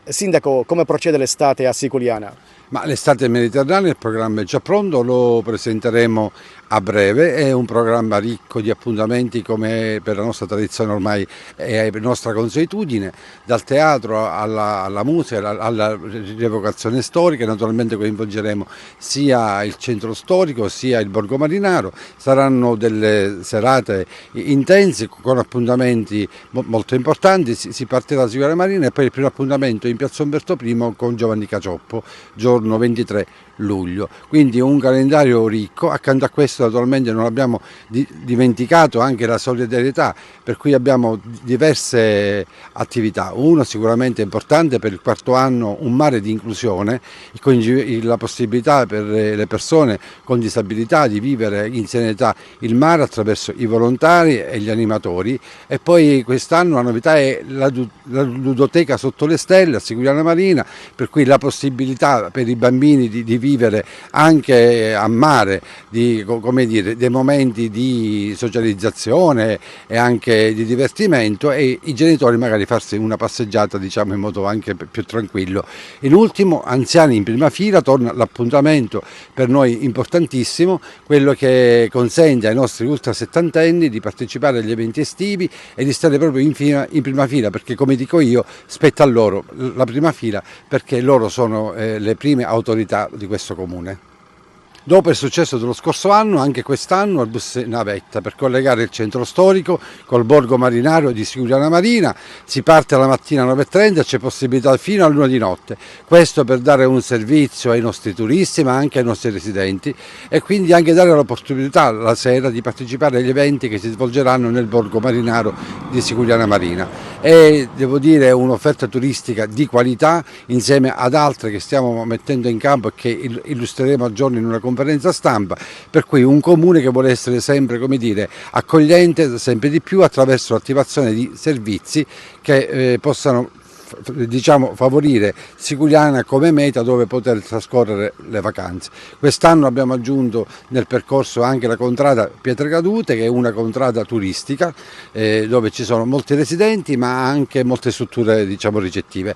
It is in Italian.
Sindaco, come procede l'estate a Siculiana? Ma l'estate mediterranea, il programma è già pronto, lo presenteremo a breve, è un programma ricco di appuntamenti come per la nostra tradizione ormai è nostra consuetudine, dal teatro alla musica, alla rievocazione storica, naturalmente coinvolgeremo sia il centro storico sia il Borgo Marinaro, saranno delle serate intense con appuntamenti molto importanti, si partirà da Siculiana Marina e poi il primo appuntamento in Piazza Umberto I con Giovanni Cacioppo, giorno 23 luglio, quindi un calendario ricco. Accanto a questo naturalmente non abbiamo dimenticato anche la solidarietà, per cui abbiamo diverse attività. Uno sicuramente importante per il quarto anno, un mare di inclusione, la possibilità per le persone con disabilità di vivere in serenità il mare attraverso i volontari e gli animatori, e poi quest'anno la novità è la ludoteca sotto le stelle a Siculiana Marina, per cui la possibilità per i bambini di vivere anche a mare come dire, dei momenti di socializzazione e anche di divertimento, e i genitori magari farsi una passeggiata, diciamo, in modo anche più tranquillo. In ultimo, anziani in prima fila, torna l'appuntamento per noi importantissimo, quello che consente ai nostri ultra settantenni di partecipare agli eventi estivi e di stare proprio in prima fila, perché come dico io spetta a loro la prima fila, perché loro sono le prime autorità di questo comune. Dopo il successo dello scorso anno, anche quest'anno il bus navetta per collegare il centro storico col borgo marinario di Siculiana Marina. Si parte la mattina alle 9:30 e c'è possibilità fino all'1 di notte. Questo per dare un servizio ai nostri turisti ma anche ai nostri residenti, e quindi anche dare l'opportunità la sera di partecipare agli eventi che si svolgeranno nel borgo marinario di Siculiana Marina. E devo dire un'offerta turistica di qualità insieme ad altre che stiamo mettendo in campo e che illustreremo a giorno in una conferenza stampa, per cui un comune che vuole essere sempre, come dire, accogliente sempre di più attraverso l'attivazione di servizi che possano, diciamo, favorire Siculiana come meta dove poter trascorrere le vacanze. Quest'anno abbiamo aggiunto nel percorso anche la contrada Pietre Cadute, che è una contrada turistica dove ci sono molti residenti ma anche molte strutture, diciamo, ricettive.